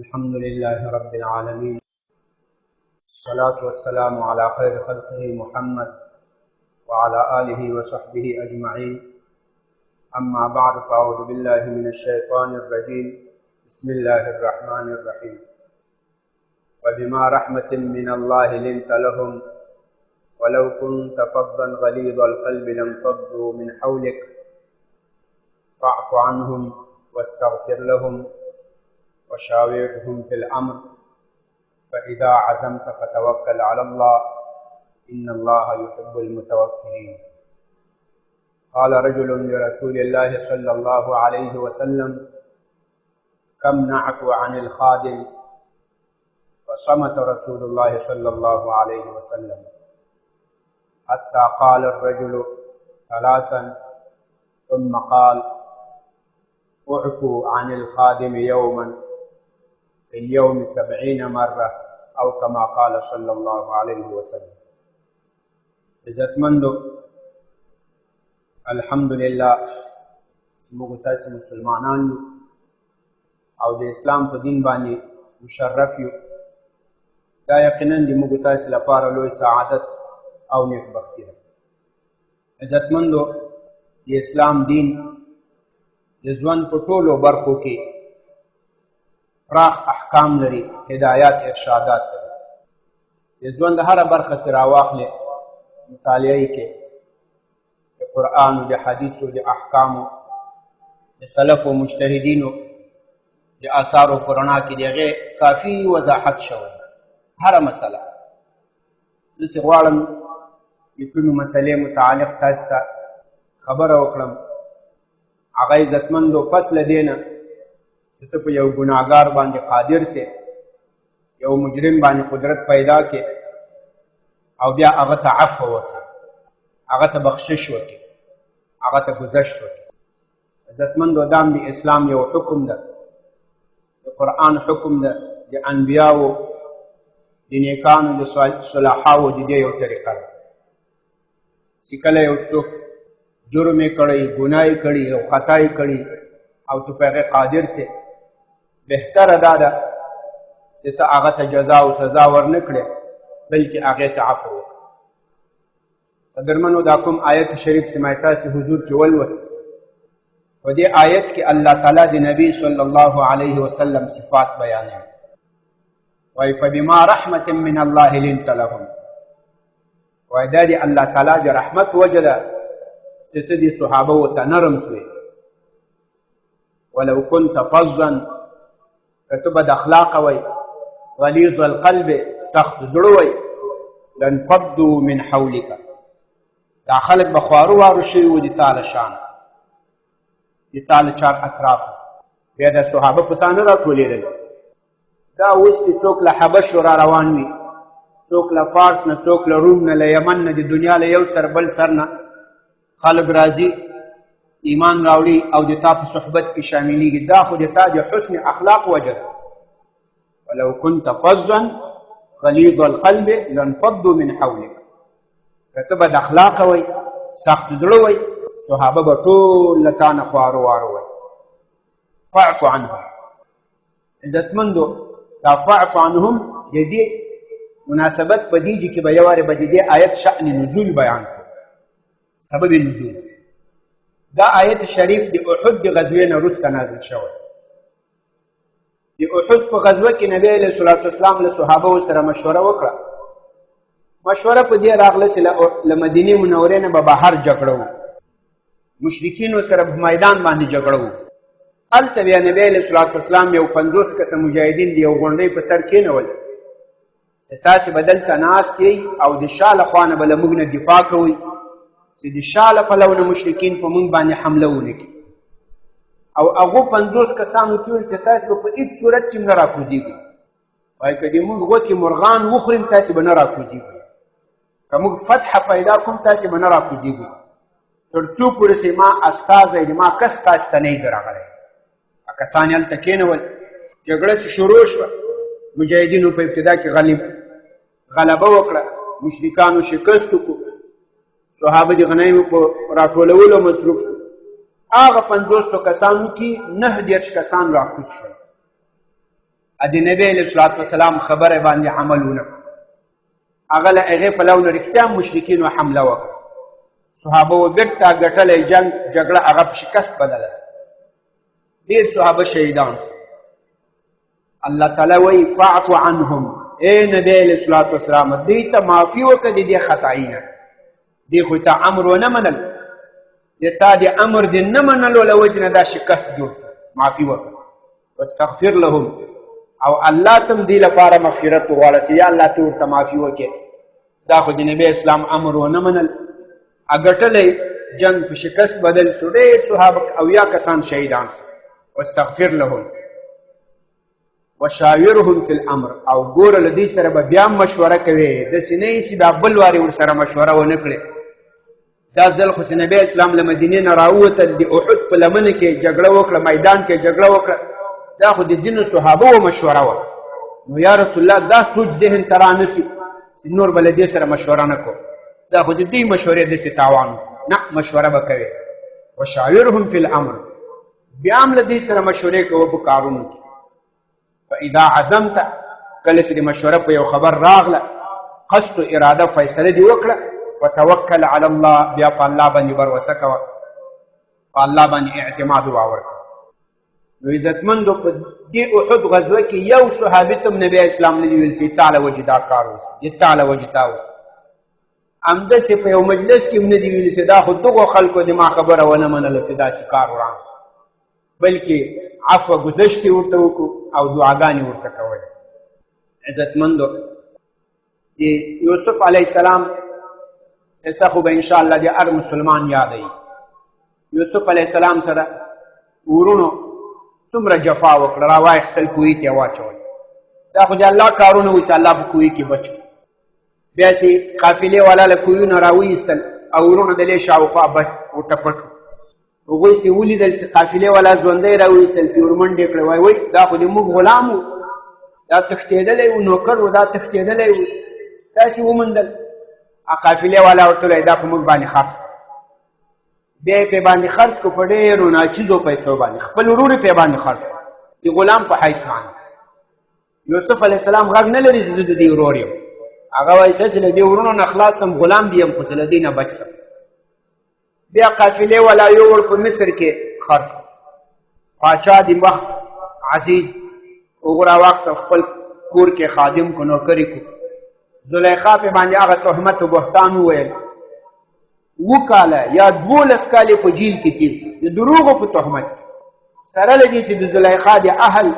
الحمد لله رب العالمين، الصلاة والسلام على خير خلقه محمد وعلى آله وصحبه أجمعين. أما بعد، فأعوذ بالله من الشيطان الرجيم. بسم الله الرحمن الرحيم. وبما رحمة من الله لنت لهم ولو كنت فظا غليظ القلب لانفضوا من حولك فاعف عنهم واستغفر لهم وشاورهم في الأمر فإذا عزمت فتوكل على الله إن الله يحب المتوكلين. قال رجل لرسول الله صلى الله عليه وسلم: كم نعفو عن الخادم؟ فصمت رسول الله صلى الله عليه وسلم حتى قال الرجل ثلاثا ثم قال: اعفوا عن الخادم يوما في اليوم 70 مرة أو كما قال صلى الله عليه وسلم. عزتمندو، الحمدلله زموږ تاسو مسلمانان یو او د اسلام په دین باندې مشرف یو. دا یقینا د موږ تاسو لپاره لوی سعادت او نیکبختي ده. عزتمندو، د اسلام دین د ژوند په ټولو برخو کې پراخ احکام لري، هدایات، ارشادات لري. د ژوند هره برخه سره راواخلې مطالعه کې د قرآن او د حدیث او د احکامو د سلف او مجتهدینو د آثار او قرآن کې دغه کافی وضاحت شوی. هره مسله زه چې غواړم د کومې مسلې متعلق تاسو ته خبره وکړم، هغه عزتمندو پس له دې نه چې ته په یو ګناهګار باندې قادر سې، یو مجرم باندې قدرت پیدا کې او بیا هغه ته عفو وکړې، هغه ته بخشش وکړې، هغه ته گذشت وکړې. عزتمندو، دا د اسلام یو حکم ده، د قرآن حکم ده، د انبیاو د نیکانو د صلاحاو د دې یو طریقه ده. چې کله یو څوک جرم یې کړی، ګناه یې کړي او خطا یې کړي او ته په هغې قادر سې، بهتره دا ده چې ته هغه ته جزا او سزا ورنه کړې، بلکې هغې ته عفو وکړه. قدرمنو، دا کوم آیت شریف چې ما تاسې حضور کې ولوست، په دې آیت کې الله تعالی د نبی صلی الله علیه وسلم صفات بیانوي. وایي: فبما رحمة من الله لنت لهم. وایي دا د الله تعالی د رحمت وجه ده چې ته دې صحابه ته نرم سوې. ولو كنت فظا، که ته بد اخلاقه وی، غلیظ القلب، سخت زړه وی، لانفضوا من حولک، دا خلک به خوارو وارو شوي وو د تا له شانه، د تا له چار اطرافو. بیا د صحابه په تا نه راټولېدل. دا اوس چې څوک له حبشو را روان وي، څوک له فارس نه، څوک له روم نه، له یمن نه، د دنیا له یو سر بل سر نه خلک راځي، ایمان راوړي او د تا په صحبت کې شاملېږي. دا خو د تا د حسن اخلاق وجه ده. ولو كنت فظا غلیظ القلب لانفضوا من حولک. که ته بد اخلاقه وی، سخت زړه وی، صحابه به ټول له تا نه خوارو وارو وی. فاعف عنهم. عزتمندو، دا فاعف عنهم د دې مناسبت په دې کې به یو وارې به د دې آیت شأن نزول بیان کړو، سبب نزول. دا آیت شریف د احد د غزوې نه وروسته نازل شوی. د احد په غزوه کې نبی علیه الصلاة والسلام له صحابه سره مشوره وکړه. مشوره په دې راغله چې له مدینې منورې نه به بهر جګړه وو، مشرکینو سره په میدان باندې جګړه وو. هلته بیا نبی علیه الصلاة والسلام یو 50 کسه مجاهدین د یو غونډۍ په سر کېنول چې تاسې به دلته ناست یئ او د شا له خوا نه به له موږ نه دفاع کوئ چې د شا له پلو نه مشرکین په موږ باندې حمله ونه کړي. او هغو 50 کسانو ته وویل چې تاسې به په هېڅ صورت کې نه راکوزېږئ. وایي که د موږ غوښې مرغان وخوریم تاسې به نه راکوزېږئ، که موږ فتح پیدا کوم تاسې به نه راکوزېږئ، تر څو پورې چې ما استازی د ما کس تاسې ته نه وي درغلی. کسان یې هلته کېنول، جګړه چې شروع شوه. مجاهدینو په ابتدا کې غلبه وکړه، مشرکانو شکست وکړو، صحابه د غنیمو په راټولولو مصروف شو. هغه 50 کسانو کې 9 کسان راکوز شول. د نبی علیه الصلاة والسلام خبره باندې عمل ونه هغه له هغې پلو نه رښتیا مشرکینو حمله وکړه صحابه و بیرته ګټلی جګړه هغه په شکست بدله سوه ډېر صحابه شهیدان سو الله تعالی وایي فاعفو عنهم ای نبی علیه الصلاة والسلام دوی ته معافي وکړه د دې خطایي نه دی خو تا امر ونه منل د تا د امر د نه منلو له وجې نه دا شکست جوړ سو معافي وکړه واستغفر لهم او الله تم دی لپاره مغفرت وغواړه چې یا الله ته ورته معافي وکړې دا خو د نبی اسلام امر ونه منل اګټلی جنگ په شکست بدل سو ډېر صحابه او یا کسان شهیدان سو واستغفر لهم وشاورهم فی الامر او ګوره له دوی سره به بیا مشوره کوې داسې نه یې چې بیا بل وارې ورسره مشوره ونه کړې دا ځل خو چې نبی اسلام له مدینې نه راووتل د احد په لمنه کې جګړه وکړه میدان کې جګړه وکړه دا خو د ځینو صحابه و مشوره وه نو یا رسول الله دا سوچ ذهن ته رانسي چې نور به له دې سره مشوره نه کوو دا خو د دوی مشورې داسې تاوان نه مشوره به کوې وشاورهم فی الامر بیا هم له دوی سره مشورې کوه په کارونو کې فاذا عزمت کله چې د مشوره په یو خبر راغله قصد و اراده فیصله دې وکړه وتوکل علی الله بیا په الله باندې بروسه کوه په الله باندې اعتماد وباور کوه نو عزتمندو په دې احد غزوه کې یو صحابي ته نبی اسلام نه دی ویل چې تعالی وجه دا کار اوس دې تعالی وجه تا اوس همداسې په یو مجلس کې نه دی ویل چې دا خو دغو خلکو د ما خبره ونه منله چې داسې کار وران سو بلکې عفو گذشتې ورته وکړو او دعاګانې ورته کولې عزتمندو د یوسف علیه السلام قصه خو به انشاءالله د هر مسلمان یادوي یوسف علیه السلام سره ورونو څومره جفا وکړه راواخیستل کوهي ته یې واچول دا خو د الله کارونه وي چې الله په کوهي کې بچ بیا چې قافلې والا له کوهي نه راویستل او ورونه د لې شاوخوا ورته پټ هغوی چې ولیدل چې قافلې والا ژوندی راویستل پې ورمنډې کړې وای دا خو د موږ غلام و دا تښتېدلی و نوکر و دا تښتېدلی و داسې ومندل قافلې والا ورته ویل دا په موږ باندې خرڅ کړه بیا یې پې باندې خرڅ کړو په ډېرو ناچیزو پیسو باندې خپل ورور یې پې باندې خرڅ کړو د غلام په حیث باندې یوسف علیه السلام غږ نه لري چې زه د دې ورور یم هغه وایي چې له دې ورونو نه خلاص سم غلام دي یم خو چې له دې نه بچ سم بیا قافلې والا یوړ په مصر کې خرڅ کړو پاچا د وخت عزیز هغه راواخیستل خپل کور کې خادم کو نوکري کو زلیخا په باندې هغه تهمت و بهتان وویل 2 کاله یا 12 کالې په جیل کې تیر د دروغو په تهمت کې سره له دې چې د زلیخا د اهل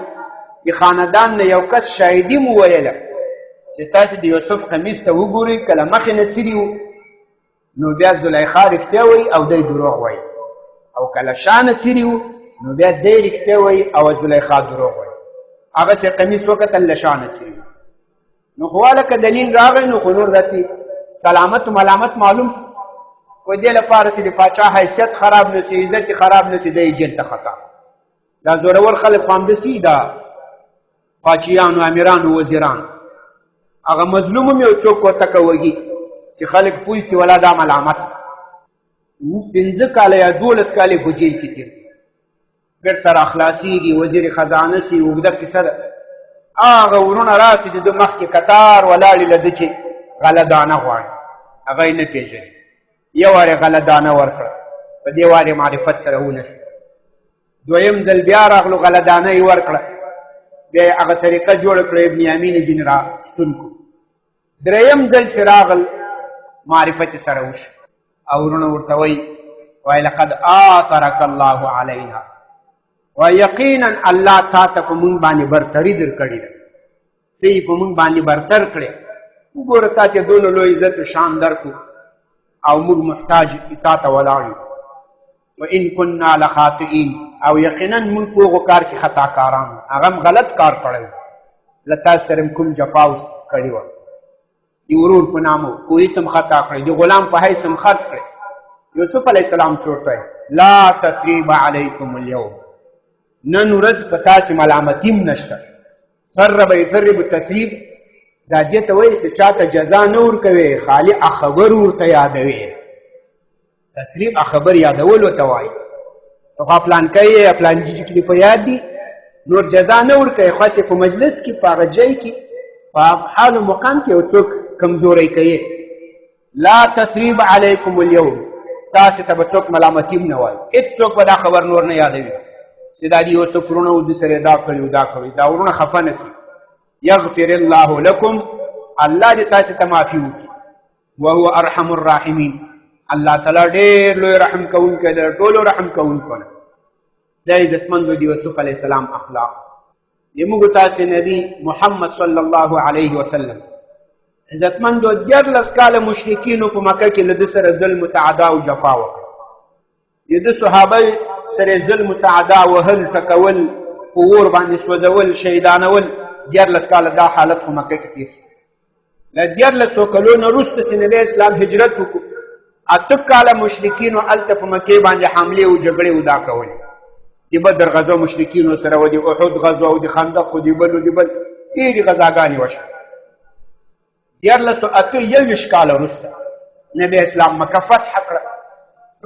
د خاندان نه یو کس شاهدي مو ویله چې تاسې د یوسف قمیص ته وګورئ کله مخې نه څیري و نو بیا زلیخا رښتیا وایي او دی دروغ وایي او کله شا نه څیري و نو بیا دی رښتیا وایي او زلیخا دروغ وایي هغه چې قمیص وکتل له شا نه څیري نو خو لکه دلیل راغی نو خو نور داتې سلامت و ملامت معلوم شو خو دې لپاره چې د پاچا حیثیت خراب نه شي عزت خراب نه شي دی جیل ته خطا دا زورور خلک خو همداسې دا پاچیانو امیرانو وزیرانو هغه مظلوم هم یو څوک ورته کوږي چې خلک پوه شي ولا دا ملامت 15 کاله یا 12 کالې په جیل کې تېر بېرته راخلاصېږي وزیر خزانه سي اوږده کیسه ده هغه ورونه راسي د ده مخکې کتار ولاړې له ده چې غله دانه غواړي هغه یې نه پېژني یو وارې غله دانه ورکړه په دې وارې معرفت سره ونه شو دویم ځل بیا راغلو غله دانه یې ورکړه بیا یې هغه طریقه جوړه کړه ابن یمین ځینې راستون کړو دریم ځل چې راغل معرفت سره وشو او ورونه ورته وایي لقد آثرک الله علینا ویقینا الله تا ته په مونږ باندې برتري در کړې ده ته یې په مونږ باندې برتر کړې وګوره تا ته دونه لوی عزت شان درکو او موږ محتاج تا ته ولاړ یو وان كنا لخاطئین او یقینا مونږ په هغو کار کې خطاکاران هغه هم غلط کار کړی له تاسو سره کوم جفا کړې وه د ورور په نامو کوهي ته م خطا کړی د غلام په حیث م خرڅ کړی یوسف علیه السلام چورته لا تثریب علیکم اليوم نن ورځ په تاسې ملامتیم نشته سرب یثرب تثریب دا دې ته وایي چې چاته جزا نه ورکوې خالي خبر ورته یادوي تثریب خبر یادول ورته وایي ته خو پلانکی یې پلانجي کې دې په یاد دي نور جزا نه ورکوي، خاصې په مجلس کې په هغه ځای کې په حال و مقام کې یو څوک کمزوری کوي. لا تثریب علیکم اليوم، تاسې ته به څوک ملامتي نه وایي، هېڅوک به دا خبر نور نه یادوي چې دا د یوسف وروڼه و د سره دا کړي دا کوي، دا وروڼه خفه نه سي. یغفر الله لکم، الله دې تاسې ته معافي وکړي. وهو ارحم الراحمین، الله تعالی ډېر لوی رحم کوونکی دی، ټولو رحم کوونکو نه. دا عزتمندو د یوسف علیه السلام اخلاق د موږ تاسې نبی محمد صلی الله علیه وسلم عزتمندو 14 کاله مشرکینو په مکه کې له ده سره ظلم تعدا او جفا وکړه. د ده صحابه سره ظلم تعدا وهل ټکول په اور باندې سوځول شهیدانول 14 کاله دا حالت په مکه کې تېر شو. له 14 کلو نه وروسته چې نبی اسلام هجرت وکړو 8 کاله مشرکینو هلته په مکې باندې حملې او جګړې او دا کولې. د بدر غزوه مشرکینو سره و، د احد غزوه او د خندق او د بل ډېرې غزاګانې وشوې. 1421 کاله وروسته نبی اسلام مکه فتح کړه.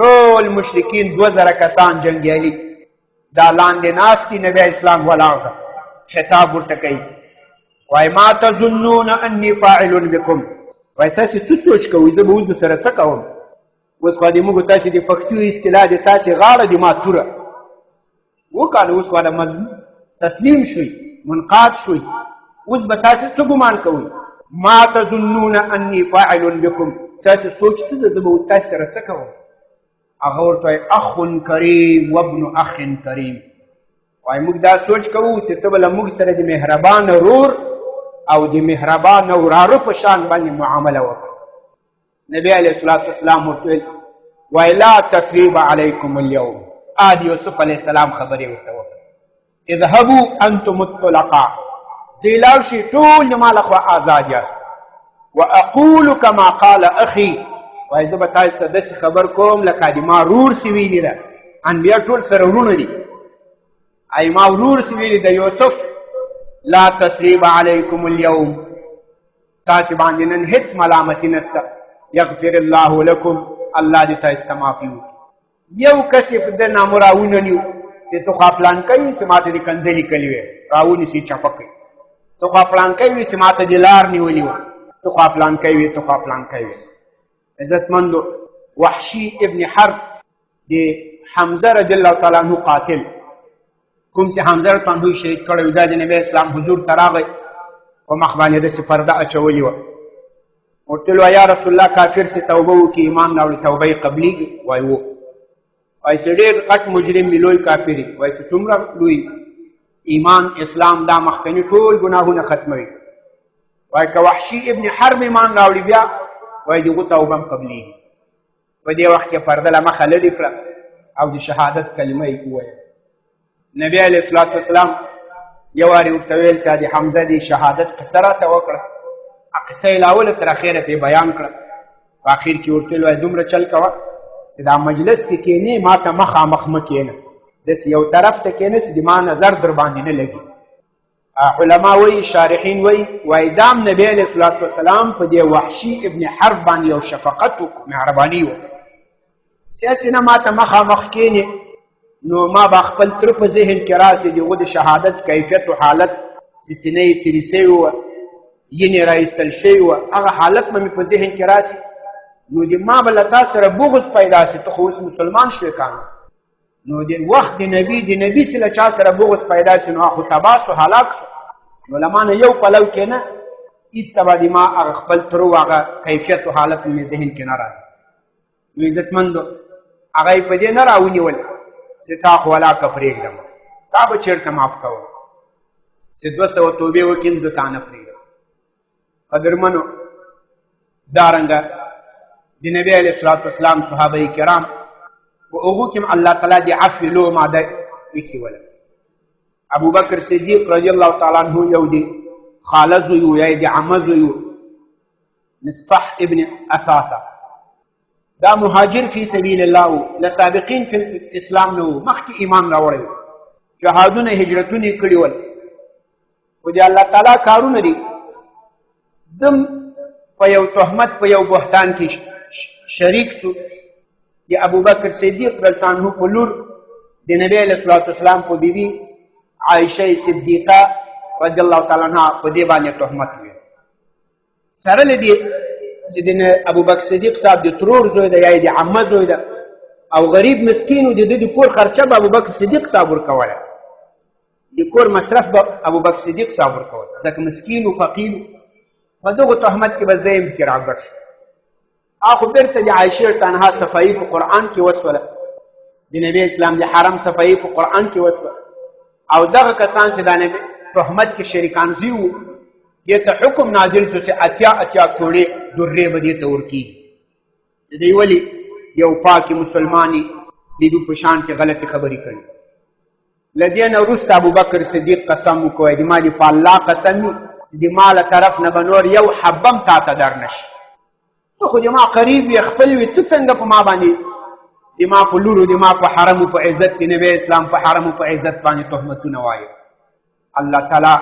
ټول مشرکین 2000 کسان جنګیالي دا لاندې ناست دي، نبی اسلام ولاړ ده، خطاب ورته کوي، وایي ما تظنون انی فاعل بکم، وایي تاسې څه سوچ کوئ زه به اوس سره څه کوم؟ اوس خو د موږ تاسې د پښتو اصطلاح د تاسې غاړه د ما توره وکړه، اوس خو مظلوم تسلیم شوي منقاد شوي، اوس به تاسې څه ګمان کوئ؟ ما تظنون انی فاعل بکم، تاسې سوچ څه ده زه به اوس تاسې سره څه کوم؟ هغه ورته وایي اخ کریم وابن اخ کریم، وایي موږ دا سوچ کوو چې ته به له موږ سره د مهربان ورور او د مهربان وراره په شان باندې معامله وکړه. نبی علیه الصلاة والسلام ورته ویل وایي لا تثریب علیکم اليوم، د یوسف علیه السلام خبرې ورته وکړه، اذهبوا انتم الطلقاء، ځئ لاړ شئ ټول زما لخوا آزاد یاست. واقول کما قال اخي، وایي زه به تاسو ته داسې خبر کوم لکه د ما ورور سې ویلي ده، انبیا ټول سره ورونه دي، ای ما ورور سې ویلي ده یوسف لا تثریب علیکم اليوم، تاسې باندې نن هېڅ ملامتي نشته. یغفر الله لکم، الله دې تاسې ته معافي وکړي. یو کس یې په ده نامه راونیو چې ته خوا پلانکی چې ما ته دې کنځلې کلي وې، راونیسي چپه کوي، ته خوا پلانکی وې چې ما ته دې لار نیولې وه، ته خوا پلانکی وې، ته خوا پلانکی وې. عزتمندو وحشي ابن حرب د حمزه رضی الله تعالی عنه قاتل، کوم چې حمزه رضی الله عنه شهید کړی و، دا د نبی اسلام حضور ته راغی په مخ باندې داسې پرده اچولې وه. ورته ویل یا رسول الله کافر چې توبه وکړي ایمان راوړي توبه یې قبلیږي؟ وایي و. وایي چې ډېر غټ مجرم وي، لوی کافر وي. وایي چې څومره لوی؟ ایمان اسلام دا مخکني ټول ګناهونه ختموي. وایي که وحشي ابن حرب ایمان راوړي بیا وایي دغه توبه هم قبلیږي. په دې وخت کې پرده له مخه لرې کړه او د شهادت کلمه یې وویل. نبی علیه الصلاة والسلام یو وارې ورته ویل چې د حمزه د شهادت قصه راته وکړه. قصه یې له اوله تر اخره پرې بیان کړه. په اخر کې ورته ویل وایي دومره چل کوه چې دا مجلس کې کښېنې ما ته مخامخ مه کښېنه، داسې یو طرف ته کښېنه چې د ما نظر در باندې نه لګي. علما وایي شارحین وایي دام نبی علیه الصلاة والسلام په دې وحشي ابن حرب باندې یو شفقت وکړو، مهرباني وکړو چې هسې نه ما ته مخامخ کښېنې نو ما به خپل تره په ذهن کې راسې د هغه د شهادت کیفیت و حالت چې سینه یې څیرې سوې وه، ینې رایستل شوې وه، هغه حالت به مې په ذهن کې راسي، نو د ما به له تا سره بغض پیدا سي، ته خو اوس مسلمان شوې کانه، نو د وخت د نبي سره له چا سره بغض پیدا سي نو خو تباه سو هلاک سو، نو له ما نه یو پلو کې نه ایسته به د ما هغه خپل تره و هغه کیفیت و حالت مې ذهن کې نه راځي. نو عزتمندو هغه یې په دې نه راونیول چې تا خو هلاکه پرېږدم، تا به چېرته معاف کوم چې 200 توبې وکړم زه تا نه پرېږدم. قدرمنو دارنګه د نبی علیه الصلاة والسلام صحابه کرام په هغو کې هم الله تعالی د عفو لو ماده ایښوله. ابو بکر صدیق رضی الله تعالی عنه یو د خاله زوی و یا د عمه زوی و، مصطح ابن اثاثه، دا مهاجر فی سبیل الله و، لسابقین فی اسلام نه و، مخکې ایمان راوړی و، جهادونه هجرتونه یې کړي ول، خو د الله تعالی کارونه دي. دم په یو تهمت په یو بهتان کې شریک سو. د ابو بکر صدیق رضی الله عنه په لور د نبی علیه الصلاة والسلام په بیبي عائشه صدیقه رضی الله تعالی عنها په دې باندې تهمت وي سره لدی سیدنا ابوبکر صدیق صاحب د ترور زوی ده یا د عمه زوی ده او غریب مسکین و د کور خرچه به ابوبکر صدیق صاحب ورکوله د کور مصرف به ابوبکر صدیق صاحب ورکوله ځکه مسکین و فقیر په دغه تهمت کې بس دی کې راګډ شو اخو بیرته د عایشه تنها صفایي په قرآن کې وسوله د نبی اسلام د حرم صفایي په قرآن کې وسوله او دغه کسان چې د نبی تهمت کې شریکان زی وو دې ته حکم نازل شو چې اتیا کوړې درې به دې ته ورکېږي چې دی ولې یو پاکي مسلماني بیبي په شان کې غلطې خبرې کړي له دې نه وروسته ابوبکر صدیق قسم وکړی د ما دې په الله قسم وي چې د ما له طرف نه به نور یو حبه هم تا ته در نشي ته خو د ما قریب وي خپل وي ته څنګه په ما باندې د ما په لورو د ما په حرمو په عزت د نبی اسلام په حرمو په عزت باندې تهمتونه وایي الله تعالی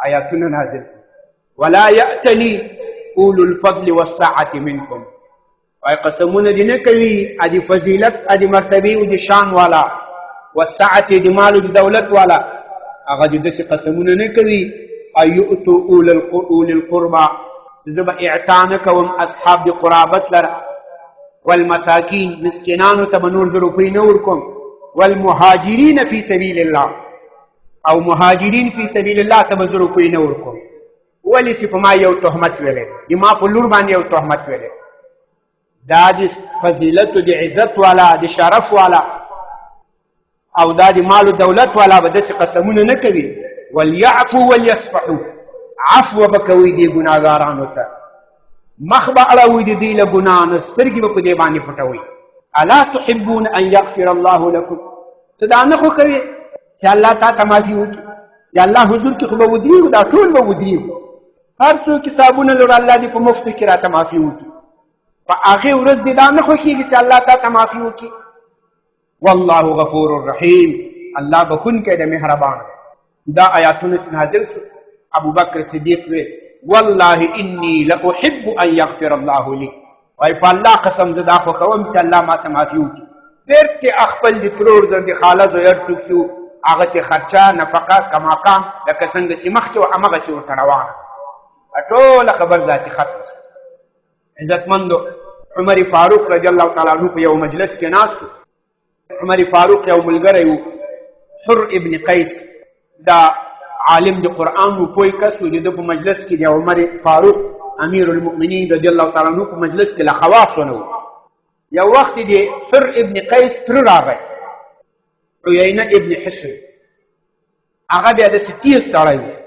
آیاتونه نازل ولا یأتلی اولو الفضل والسعة منکم وای قسمونه دې نه کوي ادي فضیلت ادي مرتبه او د شان والا والسعة د مال او د دولت والا هغه دې قسمونه نه کوي ایؤتو اول القربى سزب اعتانه کوم اصحاب د قرابت لره والمساکین مسکینانو ته به نور روپۍ نه ورکوم والمهاجرین فی سبیل الله او مهاجرین فی سبیل الله ته به روپۍ نه ورکوم ولې چې په ما یو تهمت ویلې د ما په لور باندې یو تهمت ویلې دا د فضیلت او د عزت والا د شرف والا او دا د مال او دولت والا به داسې قسمونه نه کوي وليعفوا وليصفحوا عفو بکوي دې ګناهګارانو ته مخ به اړوي د دې له ګناه نه سترګې به په دې باندې پټوي الا تحبون ان یغفر الله لكم ته دا نه خو کوي چې الله تا ته معافي وکړي د الله حضور کې خو به ودرېږو دا ټول به ودرېږو هر څوک چې صابونه لرو الله دې په مفتو کې راته معافي وکړي په هغې ورځ دې دا نه خوښېږي چې الله تا ته معافي وکړي والله غفور رحیم الله بخونکی د مهربان دا آیاتونه نازل شو ابوبکر صدیق وی والله انی لاحب ان یغفر الله لی وای په الله قسم زه دا خوښوم چې الله ما ته معافي وکړي بیرته خپل د ترور زر د خاله زوی هر څوک شي هغه ته خرچه نفقه کماقام لکه څنګه چې مخکې وه همغسې ورته روانه ټوله خبر ذاتي ختمه شو عزتمندو عمر فاروق رضی الله تعالی عنه په یو مجلس کې ناست عمر فاروق یو ملګری و حر ابن قیس دا عالم د قرآن و پوی کس و د په مجلس کې د عمر فاروق امیر المؤمنین رضی الله تعالی عنه په مجلس کې له خواصو نه و یو وخت د حر ابن قیس تر راغی عیینه ابن حسن هغه بیا داسې تیز سړی و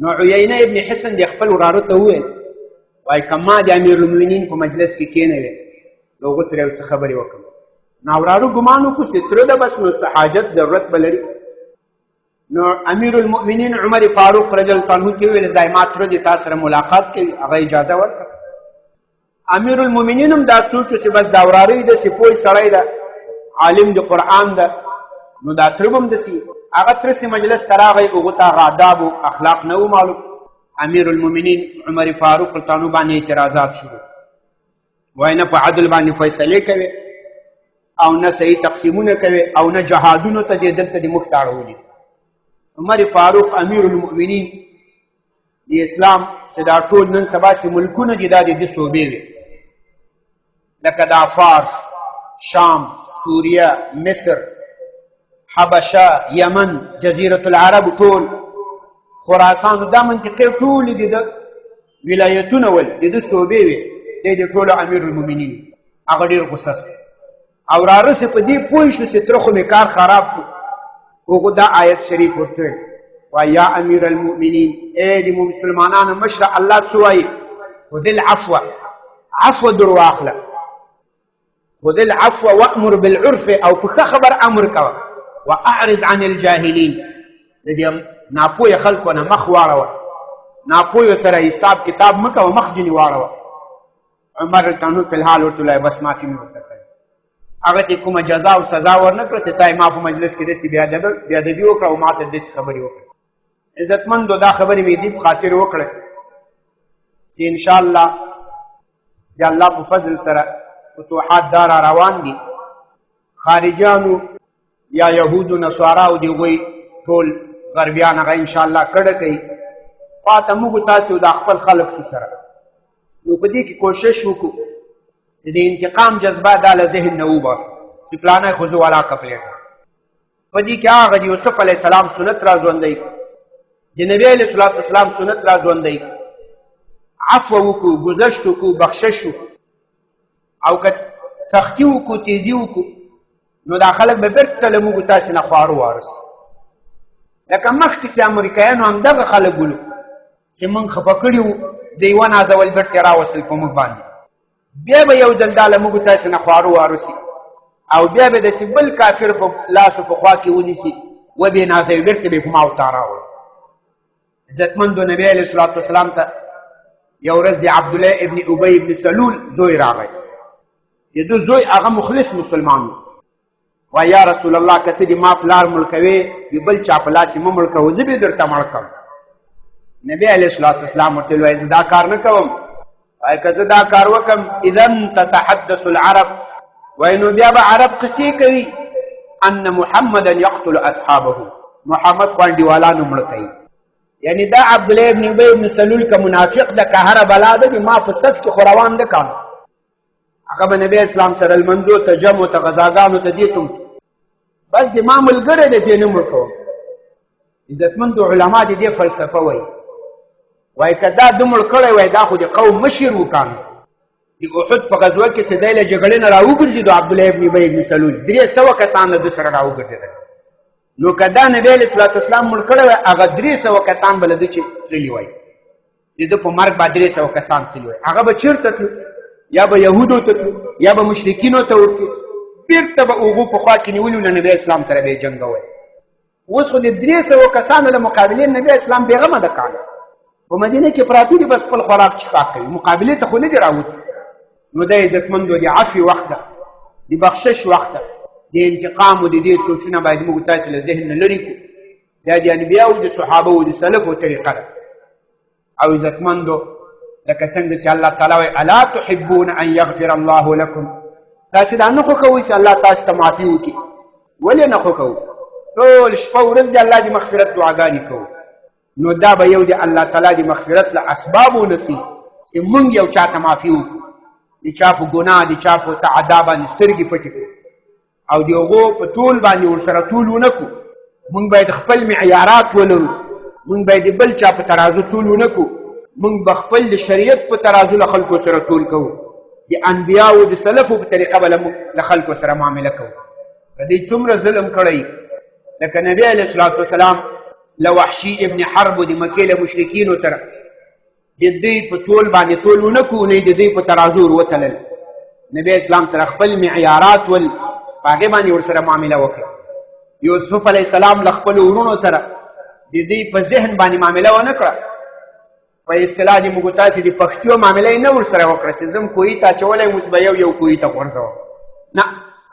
نو عیینه ابن حسن د خپل وراره ته وویل وایي که ما د امیر المؤمنین په مجلس کې کښېنوې د هغه سره یو څه خبرې وکړم نو وراره ګمان وکړو چې تره ده بس نو څه حاجت ضرورت به لري نو امیر المؤمنین عمر فاروق رضی الله عنه ته وویل دا ما تره دې تا سره ملاقات کوي هغه اجازه ورکړه امیر المؤمنین هم دا سوچ چې بس دا وراره یې داسې پوه سړی ده عالم د قرآن ده نو دا تره به هم داسې هغه ترسې مجلس ته راغی هغو ته هغه آداب و اخلاق نه و معلوم امیر المؤمنین عمر فاروق رضی الله باندې اعتراضات شروع وایي نه په عدل باندې فیصلې کوي او نه صحیح تقسیمونه کوي او نه جهادونو ته دې دلته د مخ ته اړولي عمر فاروق امیر المؤمنین د اسلام چې دا ټول نن سبا چې ملکونه دي دا د دې صوبې وي لکه دا فارس شام سوریه مصر حبشه یمن جزیرة العرب ټول خراسان دا منطقې ټولې د ولایتونه ول د دې صوبې وي د ټولو امیر المؤمنین هغه ډېر غصه شو او رارسې په دې پوه شو چې تره خو مې کار خراب کړو هغو دا آیت شریف ورته وایي یا امیر المؤمنین ای د مسلمانانو مشره الله څه وایي خذ العفو عفو در واخله خذ العفو وامر بالعرف او په ښه خبر امر کوه واعرض عن الجاهلین د دې ناپوهه خلکو نه مخ واړوه ناپوهو سره حساب کتاب مه کوه مخ ځینې واړوه عمر رضی فی الحال ورته ویل بس معافي مې ورته کړې هغه ته کومه جزا او سزا ورنه کړه چې تا ما په مجلس کې داسې بېادبي وکړه او ما ته داسې خبرې وکړه عزتمندو دا خبرې مې دې په خاطر وکړه چې انشاءالله د الله په فضل سره فتوحات دا را روان دي خارجیانو یا یهودو نصاراو د هغوی ټول غربیان هغه انشاءالله کډه کوي پاته موږ تاسې د خپل خلک سره نو په دې کې کوشش وکړو چې د انتقام جذبه دا له ذهن نه وباسو چې پلانی خو زه ولاکه پرېږدم په دې کې هغه د یوسف علیه السلام سنت را ژوندی کړو د نبي علیه صلات وسلام سنت را ژوندی کړو عفو وکړو ګذشت وکړو بخشش وکړو او که سختي وکړو تیزي وکړو نو دا خلک به بېرته له موږ تاسې نه خوارو وارسي لکه مخکې چې امریکایانو همدغه خلک بولو چې موږ خفه کړي وو د یوه نازول بېرته راوستل په موږ باندې بیا به یو ځل دا له موږ تاسې نه خوارو وارسي او بیا به داسې بل کافر په لاسو په خوا کې ونیسي وبې نازوي بېرته به یې په ما ورته راوړي عزتمندو نبي علیه الصلاة وسلام ته یو ورځ د عبدالله ابن ابی ابن سلول زوی راغی د ده زوی هغه مخلص مسلمان و وایي یا رسول الله که ته دې ما پلار مړ کوې د بل چا په لاس یې مه مړ کوه زه به یې درته مړ کړم نبي علیه الصلاة وسلام ورته وایي زه دا کار نه کوم وایي که زه دا کار وکړم اذن تتحدث العرب وایي نو بیا به عرب قصې کوي ان محمدا یقتل اصحابه محمد خو انډیوالانو مړه کوي یعنی دا عبدالله ابن ابی ابن سلول که منافق ده که هره بلا ده د ما په صف کې خو روان ده کانو هغه به نبی اسلام سره لمنځو ته جمعو ته غذاګانو ته دې تم بس د ما ملګری دی چې نه مړ کوم عزتمندو علما د دې فلسفه وایي وایي که دا ده مړ کړی وای دا خو د قوم مشر و کانو د احد په غزوه کې چې دی له جګړې نه راوګرځېدو عبدالله ابن ابی ابن سلول 300 کسان له ده سره راوګرځېدل نو که دا نبی علیه صلات وسلام مړ کړی وای هغه 300 کسان به له ده چې تللي وای د ده په مرګ به 300 کسان تللي وای هغه به چېرته تلو یا به یهودو ته تلو یا به مشرکینو ته ورتلو بېرته به هغو په خوا کې نیولي له نبي اسلام سره به یې جنګول اوس خو د 300 کسانو له مقابلې نبي اسلام بېغمه ده کاڼه په مدینه کې پراته دي بس خپل خوراک چښاک کوي مقابلې ته خو نه دي راوتي نو دا عزتمندو د عفو وخت ده د بخشش وخت ده د انتقام او د دې سوچونه باید موږ تاسې له ذهن نه لرې کړو دا د انبیاو د صحابه او د سلفو طریقه ده او عزتمندو لکه څنګه چې الله تعالی وایي الا تحبون ان یغفر الله لکم تاسې دا نه خوښوئ چې الله تاسو ته معافي وکړي ولې نه خوښوو ټول شپه ورځ د الله د مغفرت دعاګانې کوو نو دا به یو د الله تعالی د مغفرت له اسبابو نسي چې موږ یو چا ته معافي وکړو د چا په ګناه د چا په تعدا باندې سترګې پټې کړو او د هغو په طول باندې ورسره طول ونه کړو موږ باید خپل معیارات ولرو موږ باید د بل چا په ترازو طول ونه کړو موږ به خپل د شریعت په ترازو له خلکو سره طول کوو د انبیاو د سلفو په طریقه به له خلکو سره معامله کوو که دوی څومره ظلم کړی لکه نبی علیه الصلاة وسلام له وحشي ابن حرب د مکې له مشرکینو سره د دوی په طول باندې طول ونه کړو نه د دوی په ترازو ور وتلل نبی اسلام سره خپل معیارات ول په هغې باندې ورسره معامله وکړه یوسف علیه السلام له خپلو ورونو سره د دوی په ذهن باندې معامله ونه کړه په اصطلاح د موږ تاسې د پښتیو معامله یې نه ورسره وکړه چې زم کوهي ته اچولی یم اوس به یو کوهي ته غورځوم نه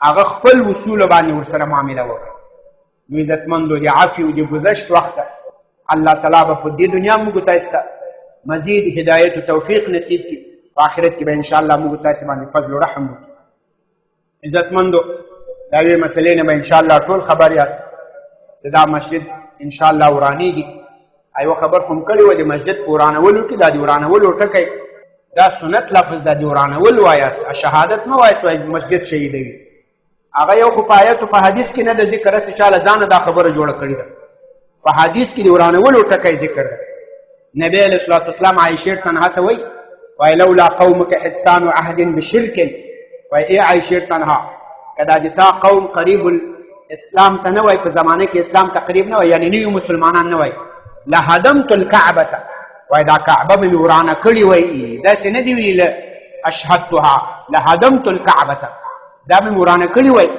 هغه خپل اصولو باندې ورسره معامله وکړه نو عزتمندو د عفو د ګذشت وخت الله تعالی به په دې دنیا موږ تاسې ته مزید هدایت و توفیق نصیب کړي په آخرت کې به انشاءالله موږ تاسې باندې فضل و رحم وکړي عزتمندو دا یوې مسلې نه به انشاءالله ټول خبر یاست چې دا مسجد انشاءالله ورانېږي ایوه خبر خو م کړې وه د مسجد په ورانولو کې دا د ورانولو ټکی دا سنت لفظ دا د ورانول وایاست شهادت مه وایاست وایي مسجد شهیدوي هغه یو خو په آیت و په حدیث کې نه د ذکر هسې چا له ځانه دا خبره جوړه کړې ده په حدیث کې د ورانولو ټکی ذکر ده نبی علیه الصلاة وسلام عایشې تنها ته وایي وایي لولا قومک حدثان عهد بشرک وایي ای عایشې تنها که دا د تا قوم قریب الاسلام ته نه وایي په زمانه کې اسلام تقریب نه وایي یعنې نوي مسلمانان نه وایي لهدمت الكعبة وای دا کعبه مې ورانه کړې وای داسې نه دي ویلي اشهدتها لهدمت الكعبة دا مې ورانه کړې وای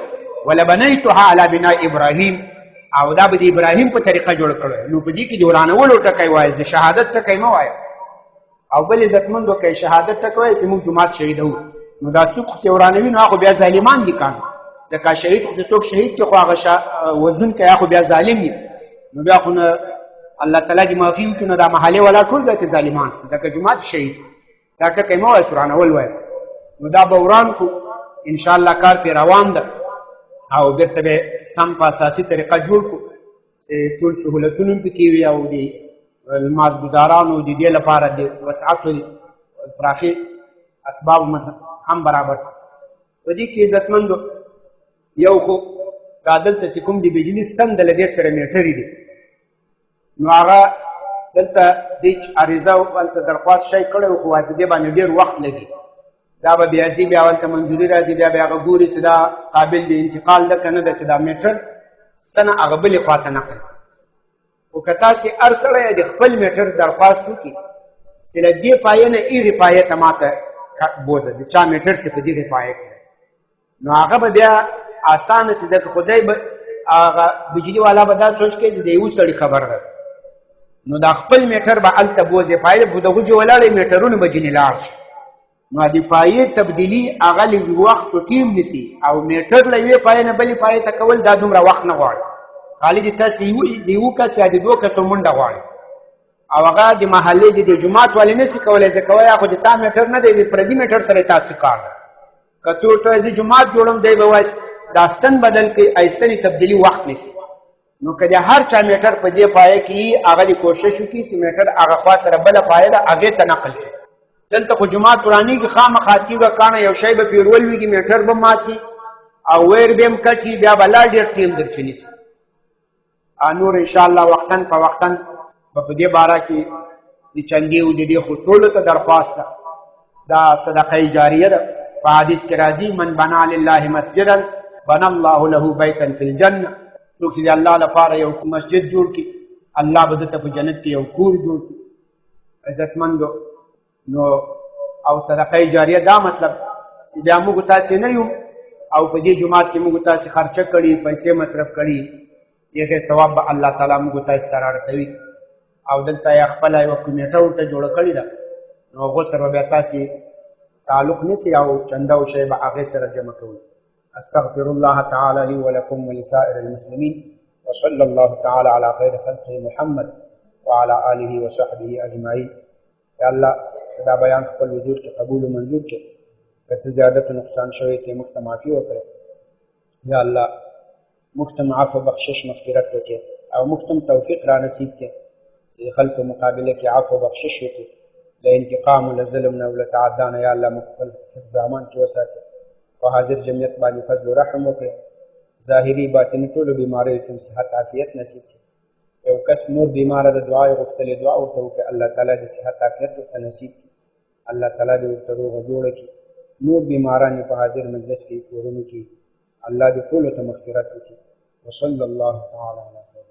ولبنیتها على بناء ابراهیم او دا به د ابراهیم په طریقه جوړ کړی نو په دې کې د ورانولو ټکی وایاست د شهادت ټکی مه وایاست او بل عزتمندو که شهادت ټکی وایاست موږ جومات شهیدوو نو دا څوک خو چې ورانوي نو هغه بیا ظالمان دي کانو ځکه شهید خو چې څوک شهید کړي خو هغه وزنونکی هغه بیا ظالم وي نو بیا خو نه الله تعالی دې معافي وکړي نو دا محلې والا ټول ځای کې ظالمان شو ځکه جومات شهید دا ټکی مه وایاست ورانول وایاست نو دا به وران کړو انشاءالله کار پې روان ده او بیرته به سم په اساسي طریقه جوړ کړو چې ټول سهولتونه هم پکې وي او د مازګزارانو د دې لپاره د وسعت پراخي اسباب هم برابر شي. په دې کې عزتمندو یو خو دا دلته چې کوم د بجلي ستن د له دې سره میټرې دي نو هغه دلته دې عریضه او هلته درخواست شی کړی و خو په دې باندې ډېر وخت لګي. دا به بیا ځي بیا هلته منظوري راځي بیا به هغه ګوري چې دا قابل د انتقال ده که نه ده چې دا میټر ستنه هغه بلې خواته نقل. خو که تاسې هر سړی د خپل میټر درخواست وکړي چې له دې پایې نه هغې پایې ته ماته بوځه د چا میټر چې په دغې پایې کې ده نو هغه به بیا اسانه شي ځکه خدای به هغه بجلي والا به دا سوچ کوي چې د یو سړي خبر ده نو دا خپل میټر به هلته بوځي پایې به د غوجې ولاړې میټرونه به ځینې لاړ شي نو د پایې تبدیلي هغه له وخت و ټیم نیسي او میټر له یوې پایې نه بلې پایې ته کول دا دومره وخت نه غواړي. خالي د تاسې د یوه کس یا د دوه کسو منډه غواړي او هغه د محلې د جومات والې نه شي کولی ځکه وایي خو د تا میټر نه دی د پردي میټر سره تا څه کار ده. که ته ورته زه جومات جوړم دی به وایي دا ستن بدل کړي ایستنې تبدیلي وخت نیسي. نو که د هر چا میټر په دې پایه کې هغه د کوشش وکړي چې میټر هغه خوا سره بله پایه ده هغې ته نقل کړي. دلته خو جومات ورانېږي خامخا تیږه کاڼه یو شی به پرې ولوېږي میټر به ماتي او ویر به هم کټي بیا به لا ډېر ټیم درچې نیسي. نور انشاءالله وقتاً فوقتاً به په دې باره کې د چندې او د دې خو ټولو ته درخواست ده. دا صدقه جاریه ده. په حدیث کې راځي من بنا لله مسجدا بنا الله له بیتا فی الجنه. څوک چې د الله لپاره یو مسجد جوړ کړي الله به دته په جنت کې یو کور جوړ کړي. عزتمندو نو او صدقه جاریه دا مطلب چې بیا موږ تاسې نه یو او په دې جومات کې موږ تاسې خرچه کړي پیسې مصرف کړي هغې ثواب به الله تعالی موږ تاسې ته رارسوي او دلته یې خپله یوه کمیټه ورته جوړه کړې ده نو هغو سره به بیا تاسې تعلق نیسي او چنده او شی به هغې سره جمع کوي. استغفر الله تعالى لي ولكم ولسائر المسلمين وصلى الله تعالى على خير خلقه محمد وعلى آله وصحبه أجمعين. یا الله دا بیان خپل حضور کې قبول و منظور کې که څه زیادت و نقصان شوی ته موږ ته معافي وکړې. یا الله موږ ته عفو بخشش مغفرت وکړې او موږ ته توفیق را نصیب کړې چې خلکو مقابله کې عفو بخشش وکړې له انتقام و له ظلم نه او له تعدا نه. یا الله موږ خپل حفظ امان کې وساتې په حاضر جمعیت باندې فضل و رحم وکړې. ظاهري باطني ټولو بیماریو کې صحت عافیت نصیب کړې. یو کس نور بیماره د دعا یې غوښتلې دعا ورته وکړې الله تعالی د صحت عافیت ورته نصیب کړي. الله تعالی دې ورته روغه جوړه کړي. نور بیماران یې په حاضر مجلس کې کورونو کې الله دې ټولو ته مغفرت وکړي. وصلی الله تعالی علی خیر